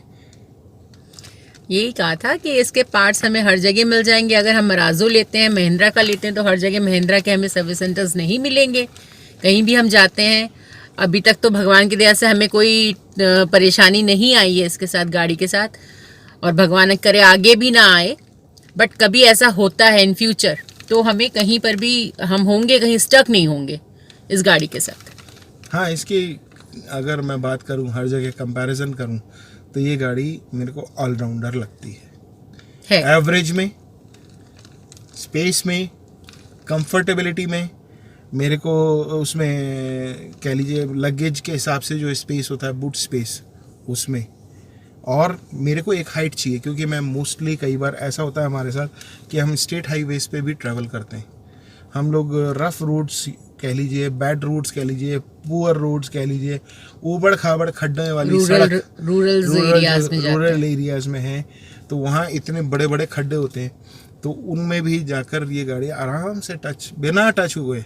यही कहा था कि इसके पार्ट्स हमें हर जगह मिल जाएंगे। अगर हम मराजो लेते हैं, महिंद्रा का लेते हैं, तो हर जगह महिंद्रा के हमें सर्विस सेंटर्स नहीं मिलेंगे। कहीं भी हम जाते हैं, अभी तक तो भगवान की दया से हमें कोई परेशानी नहीं आई है इसके साथ, गाड़ी के साथ, और भगवान करे आगे भी ना आए। बट कभी ऐसा होता है इन फ्यूचर, तो हमें कहीं पर भी हम होंगे, कहीं स्टक नहीं होंगे इस गाड़ी के साथ। हाँ, इसकी अगर मैं बात करूँ, हर जगह कंपैरिजन करूँ, तो ये गाड़ी मेरे को ऑलराउंडर लगती है। एवरेज में, स्पेस में, कंफर्टेबिलिटी में, मेरे को उसमें कह लीजिए लगेज के हिसाब से जो स्पेस होता है, बूट स्पेस, उसमें, और मेरे को एक हाइट चाहिए, क्योंकि मैं मोस्टली कई बार ऐसा होता है हमारे साथ कि हम स्टेट हाईवेज पे भी ट्रैवल करते हैं। हम लोग रफ रोड्स कह लीजिए, बैड रोड्स कह लीजिए, पुअर रोड्स कह लीजिए, ऊबड़ खाबड़ खड्डे वाली सड़क रूरल एरियाज में है, तो वहाँ इतने बड़े बड़े खड्डे होते हैं, तो उनमें भी जाकर ये गाड़ी आराम से बिना टच हुए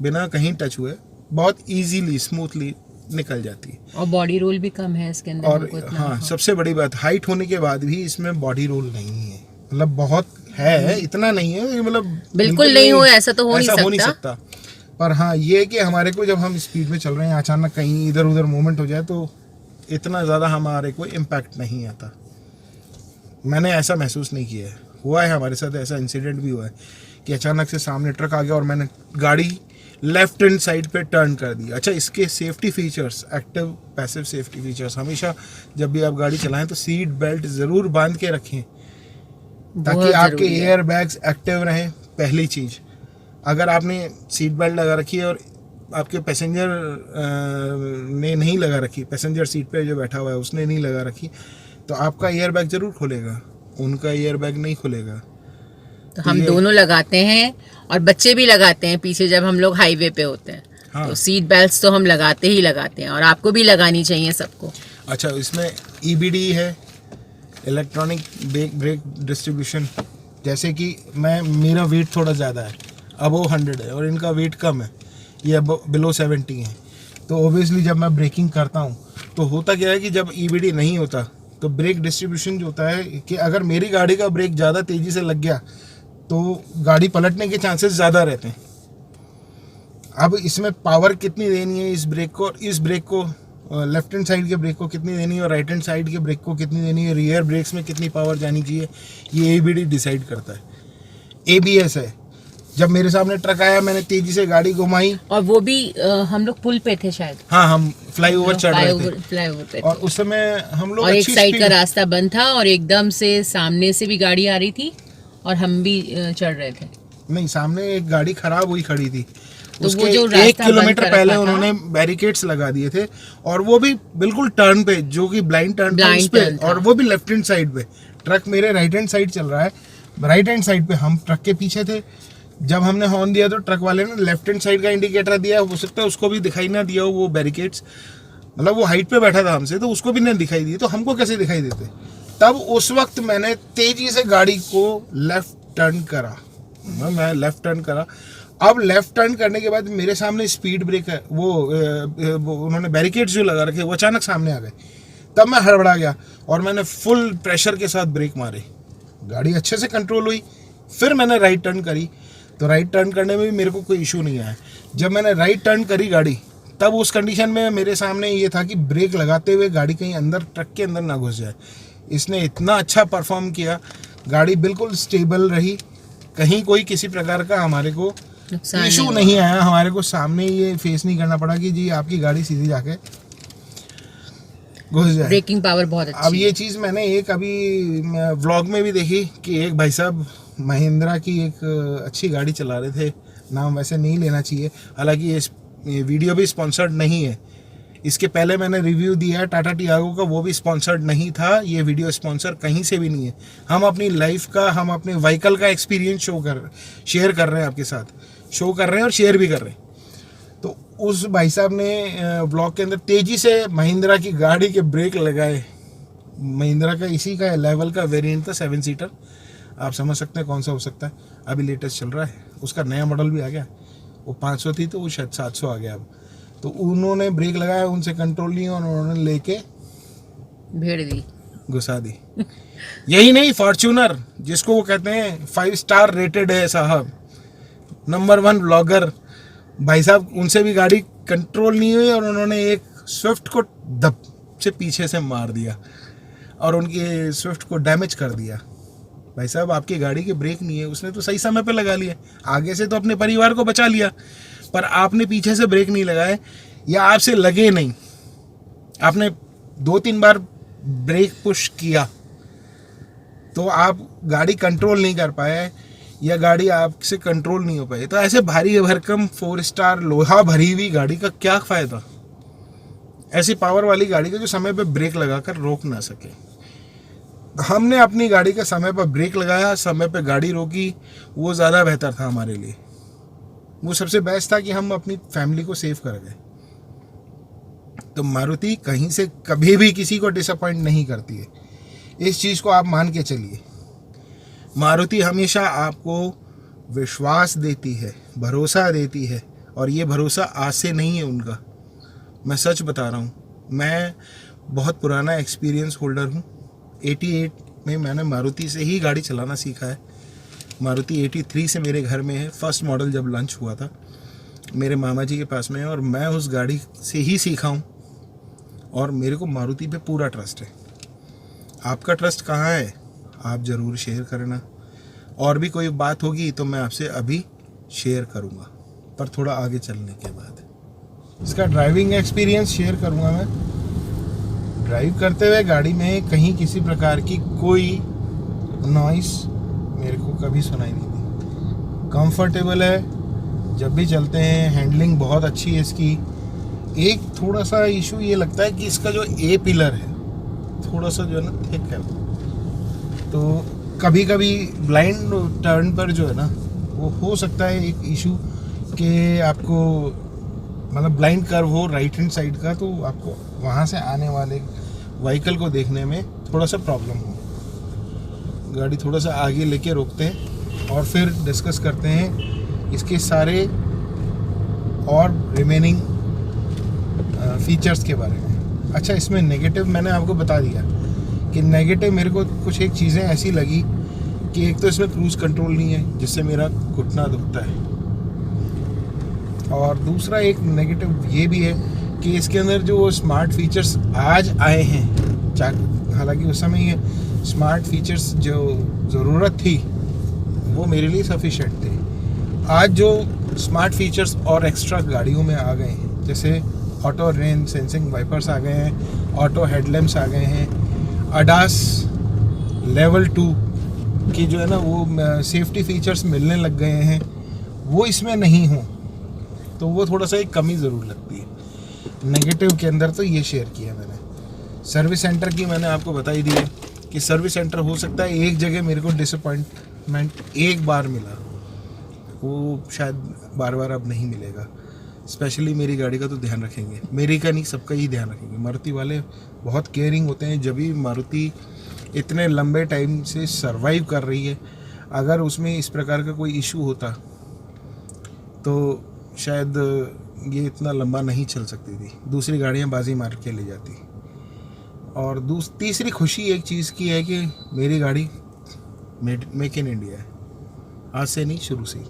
बिना कहीं टच हुए बहुत इजीली स्मूथली निकल जाती है। और बॉडी रोल भी कम है इसके अंदर और हमको इतना। हाँ, सबसे बड़ी बात, हाइट होने के बाद भी इसमें बॉडी रोल नहीं है, मतलब बहुत है, इतना नहीं है, मतलब बिल्कुल नहीं हो ऐसा तो हो नहीं सकता। पर हाँ, ये है कि हमारे को जब हम स्पीड में चल रहे हैं, अचानक कहीं इधर उधर मूवमेंट हो जाए तो इतना ज़्यादा हमारे को इम्पैक्ट नहीं आता। मैंने ऐसा महसूस नहीं किया है। हुआ है हमारे साथ, ऐसा इंसिडेंट भी हुआ है कि अचानक से सामने ट्रक आ गया और मैंने गाड़ी लेफ्ट हैंड साइड पे टर्न कर दी। अच्छा, इसके safety features, active passive safety features, हमेशा जब भी आप गाड़ी चलाएं तो सीट बेल्ट ज़रूर बांध के रखें ताकि आपके एयर बैग्स एक्टिव रहें। पहली चीज़, अगर आपने सीट बेल्ट लगा रखी है और आपके पैसेंजर ने नहीं लगा रखी, पैसेंजर सीट पे जो बैठा हुआ है उसने नहीं लगा रखी, तो आपका एयर बैग ज़रूर खुलेगा, उनका एयर बैग नहीं खुलेगा। तो हम दोनों लगाते हैं और बच्चे भी लगाते हैं पीछे जब हम लोग हाईवे पे होते हैं। हाँ। तो सीट बेल्ट्स तो हम लगाते ही लगाते हैं और आपको भी लगानी चाहिए सबको। अच्छा, इसमें EBD है, इलेक्ट्रॉनिक ब्रेक डिस्ट्रीब्यूशन। जैसे कि मेरा वेट थोड़ा ज़्यादा है, अबव 100 है और इनका वेट कम है, ये बिलो 70 है, तो ओबियसली जब मैं ब्रेकिंग करता हूँ तो होता क्या है कि जब EBD नहीं होता तो ब्रेक डिस्ट्रीब्यूशन जो होता है कि अगर मेरी गाड़ी का ब्रेक ज़्यादा तेज़ी से लग गया तो गाड़ी पलटने के चांसेस ज़्यादा रहते हैं। अब इसमें पावर कितनी देनी है इस ब्रेक को, और इस ब्रेक को लेफ्ट हैंड साइड के ब्रेक को कितनी देनी है और राइट हैंड साइड के ब्रेक को कितनी देनी है, रियर ब्रेक्स में कितनी पावर जानी चाहिए, ये EBD डिसाइड करता है। ABS है, जब मेरे सामने ट्रक आया मैंने तेजी से गाड़ी घुमाई, और वो भी हम लोग पुल पे थे शायद, हाँ हम फ्लाईओवर चढ़ रहे थे, फ्लाईओवर पे और उस समय हम लोग और एक साइड का रास्ता बंद था और एकदम से सामने से भी गाड़ी आ रही थी और हम भी चढ़ रहे थे। नहीं, सामने एक गाड़ी खराब हुई खड़ी थी, तो उसके वो जो 1 किलोमीटर पहले उन्होंने बैरिकेड्स लगा दिए थे, और वो भी बिल्कुल टर्न पे, जो कि ब्लाइंड टर्न पे, और वो भी लेफ्ट हैंड साइड पे। ट्रक मेरे राइट हैंड साइड चल रहा है, राइट हैंड साइड पे, हम ट्रक के पीछे थे। जब हमने हॉर्न दिया तो ट्रक वाले ने लेफ्ट हैंड साइड का इंडिकेटर दिया, हो सकता है उसको भी दिखाई ना दिया हो वो बैरिकेड्स, मतलब वो हाइट पे बैठा था हमसे, तो उसको भी नहीं दिखाई दी, तो हमको कैसे दिखाई देते। तब उस वक्त मैंने तेजी से गाड़ी को लेफ्ट टर्न करा, मैं लेफ्ट टर्न करा। अब लेफ्ट टर्न करने के बाद मेरे सामने स्पीड ब्रेक है, वो उन्होंने बैरिकेड्स जो लगा रखे वो अचानक सामने आ गए। तब मैं हड़बड़ा गया और मैंने फुल प्रेशर के साथ ब्रेक मारे, गाड़ी अच्छे से कंट्रोल हुई। फिर मैंने राइट टर्न करी, तो राइट टर्न करने में भी मेरे को कोई इशू नहीं आया। जब मैंने राइट टर्न करी गाड़ी, तब उस कंडीशन में मेरे सामने ये था कि ब्रेक लगाते हुए गाड़ी कहीं अंदर, ट्रक के अंदर ना घुस जाए। इसने इतना अच्छा परफॉर्म किया, गाड़ी बिल्कुल स्टेबल रही, कहीं कोई किसी प्रकार का हमारे को इशू नहीं आया। हमारे को सामने ये फेस नहीं करना पड़ा कि जी आपकी गाड़ी सीधी जाके घुस जाए। ब्रेकिंग पावर बहुत अच्छी। अब ये चीज़ मैंने एक अभी व्लॉग में भी देखी कि एक भाई साहब महिंद्रा की एक अच्छी गाड़ी चला रहे थे, नाम वैसे नहीं लेना चाहिए, हालांकि ये वीडियो भी स्पॉन्सर्ड नहीं है। इसके पहले मैंने रिव्यू दिया है टाटा टियागो का, वो भी स्पॉन्सर्ड नहीं था। ये वीडियो स्पॉन्सर कहीं से भी नहीं है। हम अपनी लाइफ का, हम अपने व्हीकल का एक्सपीरियंस शेयर कर रहे हैं, आपके साथ शो कर रहे हैं और शेयर भी कर रहे हैं। तो उस भाई साहब ने ब्लॉग के अंदर तेज़ी से महिंद्रा की गाड़ी के ब्रेक लगाए। महिंद्रा का इसी का लेवल का वेरिएंट था, 7 सीटर। आप समझ सकते हैं कौन सा हो सकता है, अभी लेटेस्ट चल रहा है, उसका नया मॉडल भी आ गया। वो 500 थी तो वो शायद 700 आ गया अब। तो उन्होंने ब्रेक लगाया, उनसे कंट्रोल लिया और उन्होंने लेके भेड़ दी, घुसा दी। यही नहीं, फॉर्च्यूनर जिसको वो कहते हैं 5 स्टार रेटेड है साहब, नंबर 1 ब्लॉगर भाई साहब, उनसे भी गाड़ी कंट्रोल नहीं हुई और उन्होंने एक स्विफ्ट को दब से पीछे से मार दिया और उनकी स्विफ्ट को डैमेज कर दिया। भाई साहब, आपकी गाड़ी के ब्रेक नहीं है, उसने तो सही समय पे लगा लिया, आगे से तो अपने परिवार को बचा लिया, पर आपने पीछे से ब्रेक नहीं लगाए या आपसे लगे नहीं, आपने 2-3 बार ब्रेक पुश किया तो आप गाड़ी कंट्रोल नहीं कर पाए या गाड़ी आपसे कंट्रोल नहीं हो पाई। तो ऐसे भारी भरकम 4 स्टार लोहा भरी हुई गाड़ी का क्या फ़ायदा, ऐसी पावर वाली गाड़ी का जो समय पे ब्रेक लगाकर रोक ना सके। हमने अपनी गाड़ी का समय पर ब्रेक लगाया, समय पे गाड़ी रोकी, वो ज़्यादा बेहतर था हमारे लिए। वो सबसे बेस्ट था कि हम अपनी फैमिली को सेव कर गए। तो मारुति कहीं से कभी भी किसी को डिसअपॉइंट नहीं करती है, इस चीज़ को आप मान के चलिए। मारुति हमेशा आपको विश्वास देती है, भरोसा देती है और ये भरोसा आज से नहीं है उनका, मैं सच बता रहा हूँ। मैं बहुत पुराना एक्सपीरियंस होल्डर हूँ। 88 में मैंने मारुति से ही गाड़ी चलाना सीखा है। मारुति 83 से मेरे घर में है, फर्स्ट मॉडल जब लॉन्च हुआ था मेरे मामा जी के पास में है, और मैं उस गाड़ी से ही सीखा हूँ। और मेरे को मारुति पे पूरा ट्रस्ट है। आपका ट्रस्ट कहाँ है आप ज़रूर शेयर करना, और भी कोई बात होगी तो मैं आपसे अभी शेयर करूँगा, पर थोड़ा आगे चलने के बाद। इसका ड्राइविंग एक्सपीरियंस शेयर करूँगा मैं। ड्राइव करते हुए गाड़ी में कहीं किसी प्रकार की कोई नॉइस मेरे को कभी सुनाई नहीं दी। कंफर्टेबल है, जब भी चलते हैं हैंडलिंग बहुत अच्छी है इसकी। एक थोड़ा सा इशू ये लगता है कि इसका जो ए पिलर है थोड़ा सा जो है ना थिक है, तो कभी कभी ब्लाइंड टर्न पर जो है ना वो हो सकता है एक इशू कि आपको मतलब ब्लाइंड कर्व हो राइट हैंड साइड का, तो आपको वहाँ से आने वाले व्हीकल को देखने में थोड़ा सा प्रॉब्लम हो। गाड़ी थोड़ा सा आगे लेके रोकते हैं और फिर डिस्कस करते हैं इसके सारे और रिमेनिंग फीचर्स के बारे में। अच्छा, इसमें नेगेटिव मैंने आपको बता दिया कि नेगेटिव मेरे को कुछ एक चीज़ें ऐसी लगी कि एक तो इसमें क्रूज़ कंट्रोल नहीं है जिससे मेरा घुटना दुखता है, और दूसरा एक नेगेटिव ये भी है कि इसके अंदर जो स्मार्ट फीचर्स आज आए हैं, हालांकि उस समय ये स्मार्ट फीचर्स जो ज़रूरत थी वो मेरे लिए सफिशेंट थे। आज जो स्मार्ट फीचर्स और एक्स्ट्रा गाड़ियों में आ गए हैं, जैसे ऑटो रेन सेंसिंग वाइपर्स आ गए हैं, ऑटो हेडलैम्प्स आ गए हैं, ADAS लेवल 2 की जो है ना वो सेफ्टी फीचर्स मिलने लग गए हैं, वो इसमें नहीं हो तो वो थोड़ा सा एक कमी ज़रूर लगती है। नेगेटिव के अंदर तो ये शेयर किया मैंने। सर्विस सेंटर की मैंने आपको बता ही दी है कि सर्विस सेंटर हो सकता है एक जगह मेरे को डिसअपॉइंटमेंट एक बार मिला, वो शायद बार बार अब नहीं मिलेगा। स्पेशली मेरी गाड़ी का तो ध्यान रखेंगे, मेरी का नहीं सबका ही ध्यान रखेंगे। मारुति वाले बहुत केयरिंग होते हैं। जब भी मारुति इतने लंबे टाइम से सरवाइव कर रही है, अगर उसमें इस प्रकार का कोई इशू होता तो शायद ये इतना लंबा नहीं चल सकती थी, दूसरी गाड़ियाँ बाजी मार के ले जाती। और तीसरी खुशी एक चीज़ की है कि मेरी गाड़ी मेक इन इंडिया है, आज से नहीं शुरू से ही।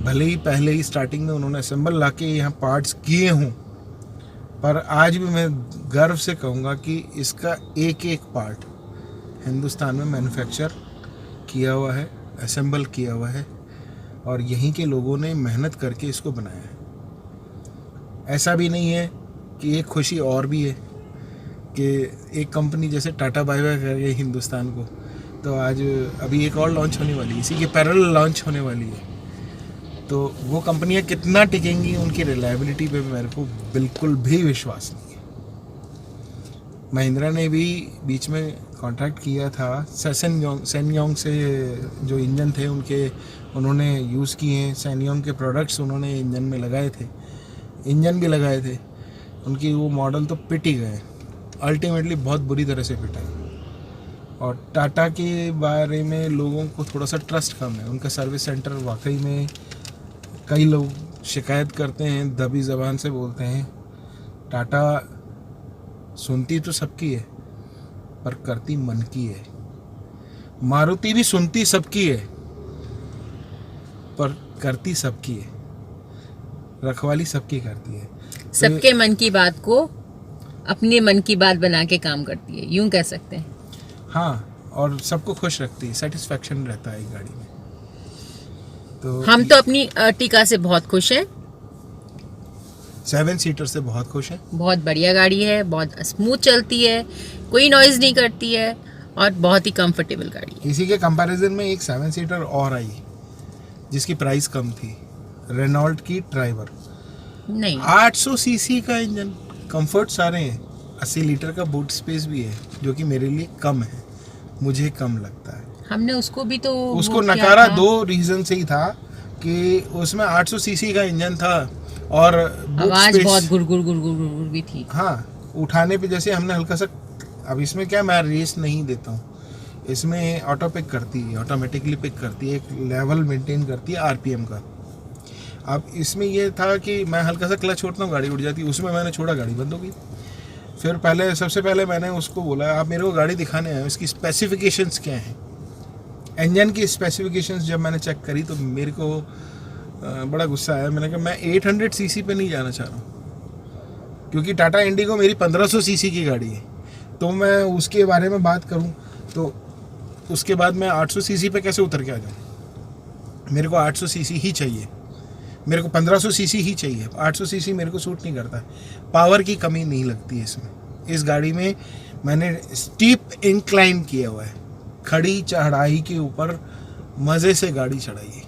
भले ही पहले ही स्टार्टिंग में उन्होंने असेंबल ला के यहाँ पार्ट्स किए हों, पर आज भी मैं गर्व से कहूँगा कि इसका एक एक पार्ट हिंदुस्तान में मैन्युफैक्चर किया हुआ है, असेंबल किया हुआ है, और यहीं के लोगों ने मेहनत करके इसको बनाया है। ऐसा भी नहीं है कि एक खुशी और भी है कि एक कंपनी जैसे टाटा बाय बाय कर गई हिंदुस्तान को, तो आज अभी एक और लॉन्च होने वाली है, इसी के पैरेलल लॉन्च होने वाली है। तो वो कंपनियां कितना टिकेंगी, उनकी रिलायबिलिटी पे मेरे को बिल्कुल भी विश्वास नहीं है। महिंद्रा ने भी बीच में कॉन्ट्रैक्ट किया था सैनयोंग से, जो इंजन थे उनके उन्होंने यूज़ किए हैं। सैनयोंग के प्रोडक्ट्स उन्होंने इंजन में लगाए थे, इंजन भी लगाए थे, उनकी वो मॉडल तो पिट ही गए, अल्टीमेटली बहुत बुरी तरह से पिटा है। और टाटा के बारे में लोगों को थोड़ा सा ट्रस्ट कम है। उनका सर्विस सेंटर वाकई में कई लोग शिकायत करते हैं, दबी ज़बान से बोलते हैं। टाटा सुनती तो सबकी है पर करती मन की है। मारुति भी सुनती सबकी है पर करती सबकी है, रखवाली सबकी करती है। सबके मन की बात को अपने मन की बात बना के काम करती है, यूं कह सकते हैं। हाँ, और सबको खुश रखती है, सेटिस्फैक्शन रहता है गाड़ी में। तो हम तो अपनी अर्टिगा से बहुत खुश हैं, 7 सीटर से बहुत खुश हैं। बहुत बढ़िया गाड़ी है, बहुत स्मूथ चलती है, कोई नॉइज़ नहीं करती है और बहुत ही कंफर्टेबल गाड़ी है। इसी के कंपैरिजन में एक 7 सीटर और आई जिसकी प्राइस कम थी, रेनॉल्ट की ड्राइवर। नहीं, 800 सीसी का इंजन, कंफर्ट सारे हैं, 80 लीटर का बूट स्पेस भी है, जो कि मेरे लिए कम है, मुझे कम लगता है। हमने उसको भी तो उसको नकारा 2 रीजन से ही था कि उसमें 800 सीसी का इंजन था और आवाज बहुत गुरगुर भी थी। हाँ, उठाने पे जैसे हमने हल्का सा, अब इसमें क्या मैं रेस नहीं देता हूँ, इसमें ऑटो पिक करती है, ऑटोमेटिकली पिक करती है, एक लेवल मेंटेन करती है आरपीएम का। अब इसमें ये था कि मैं हल्का सा क्लच छोड़ता हूँ गाड़ी उड़ जाती है, उसमें मैंने छोड़ा गाड़ी बंद हो गई। फिर सबसे पहले मैंने उसको बोला आप मेरे को गाड़ी दिखाने आए, इसकी स्पेसिफिकेशंस क्या हैं। इंजन की स्पेसिफिकेशंस जब मैंने चेक करी तो मेरे को बड़ा गुस्सा आया। मैंने कहा मैं 800 सीसी पे नहीं जाना चाह रहा हूँ, क्योंकि टाटा इंडिगो मेरी 1500 सीसी की गाड़ी है। तो मैं उसके बारे में बात करूँ तो उसके बाद मैं 800 सीसी पे कैसे उतर के आ जाऊँ। मेरे को 800 सीसी ही चाहिए, मेरे को 1500 सीसी ही चाहिए। 800 सीसी मेरे को सूट नहीं करता है। पावर की कमी नहीं लगती है इसमें। इस गाड़ी में मैंने स्टीप इंक्लाइन किया हुआ है, खड़ी चढ़ाई के ऊपर मज़े से गाड़ी चढ़ाई है।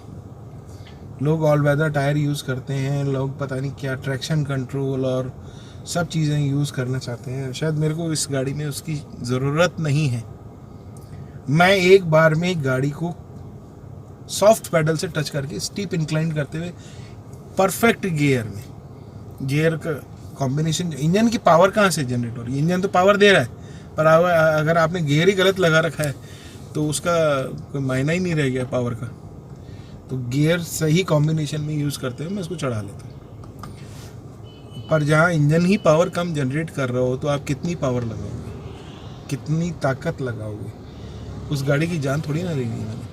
लोग ऑल वेदर टायर यूज़ करते हैं, लोग पता नहीं क्या ट्रैक्शन कंट्रोल और सब चीज़ें यूज़ करना चाहते हैं। शायद मेरे को इस गाड़ी में उसकी ज़रूरत नहीं है। मैं एक बार में गाड़ी को सॉफ्ट पेडल से टच करके स्टीप इंक्लाइन करते हुए परफेक्ट गियर में, गियर का कॉम्बिनेशन, इंजन की पावर कहाँ से जनरेट हो रही है। इंजन तो पावर दे रहा है, पर अगर आपने गियर ही गलत लगा रखा है तो उसका कोई मायना ही नहीं रह गया पावर का। तो गियर सही कॉम्बिनेशन में यूज़ करते हुए मैं इसको चढ़ा लेता हूँ। पर जहाँ इंजन ही पावर कम जनरेट कर रहा हो तो आप कितनी पावर लगाओगे, कितनी ताकत लगाओगे, उस गाड़ी की जान थोड़ी ना लेनी है मैंने।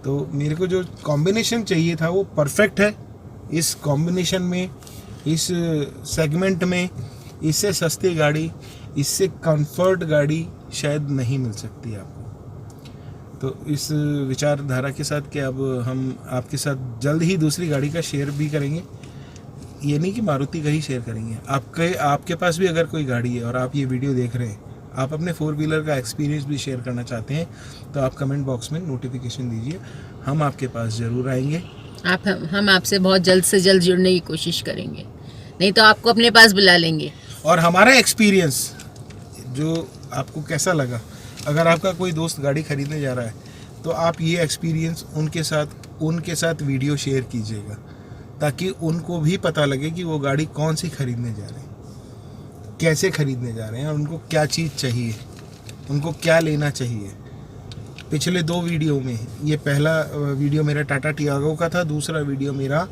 तो मेरे को जो कॉम्बिनेशन चाहिए था वो परफेक्ट है। इस कॉम्बिनेशन में, इस सेगमेंट में इससे सस्ती गाड़ी, इससे कंफर्ट गाड़ी शायद नहीं मिल सकती आपको। तो इस विचारधारा के साथ कि अब हम आपके साथ जल्द ही दूसरी गाड़ी का शेयर भी करेंगे। ये नहीं कि मारुति का ही शेयर करेंगे, आपके पास भी अगर कोई गाड़ी है और आप ये वीडियो देख रहे हैं, आप अपने 4 व्हीलर का एक्सपीरियंस भी शेयर करना चाहते हैं तो आप कमेंट बॉक्स में नोटिफिकेशन दीजिए, हम आपके पास ज़रूर आएंगे। हम आपसे बहुत जल्द से जल्द जुड़ने की कोशिश करेंगे, नहीं तो आपको अपने पास बुला लेंगे। और हमारा एक्सपीरियंस जो आपको कैसा लगा, अगर आपका कोई दोस्त गाड़ी खरीदने जा रहा है तो आप ये एक्सपीरियंस उनके साथ वीडियो शेयर कीजिएगा, ताकि उनको भी पता लगे कि वो गाड़ी कौन सी खरीदने जा रहे हैं, कैसे खरीदने जा रहे हैं, और उनको क्या चीज़ चाहिए, उनको क्या लेना चाहिए। पिछले 2 वीडियो में, ये पहला वीडियो मेरा टाटा टियागो का था, दूसरा वीडियो मेरा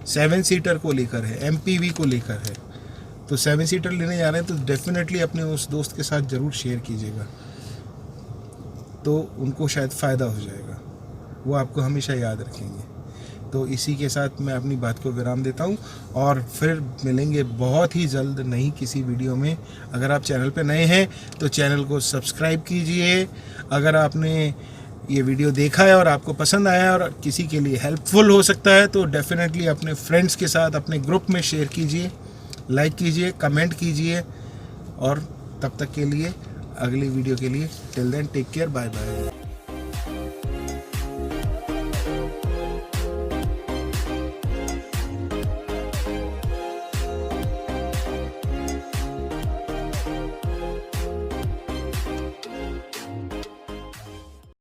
7 सीटर को लेकर है, MPV को लेकर है। तो 7 सीटर लेने जा रहे हैं तो डेफिनेटली अपने उस दोस्त के साथ ज़रूर शेयर कीजिएगा, तो उनको शायद फ़ायदा हो जाएगा, वो आपको हमेशा याद रखेंगे। तो इसी के साथ मैं अपनी बात को विराम देता हूँ और फिर मिलेंगे बहुत ही जल्द नई किसी वीडियो में। अगर आप चैनल पे नए हैं तो चैनल को सब्सक्राइब कीजिए। अगर आपने ये वीडियो देखा है और आपको पसंद आया और किसी के लिए हेल्पफुल हो सकता है तो डेफिनेटली अपने फ्रेंड्स के साथ अपने ग्रुप में शेयर कीजिए, लाइक कीजिए, कमेंट कीजिए। और तब तक के लिए, अगली वीडियो के लिए, till then take care, bye bye.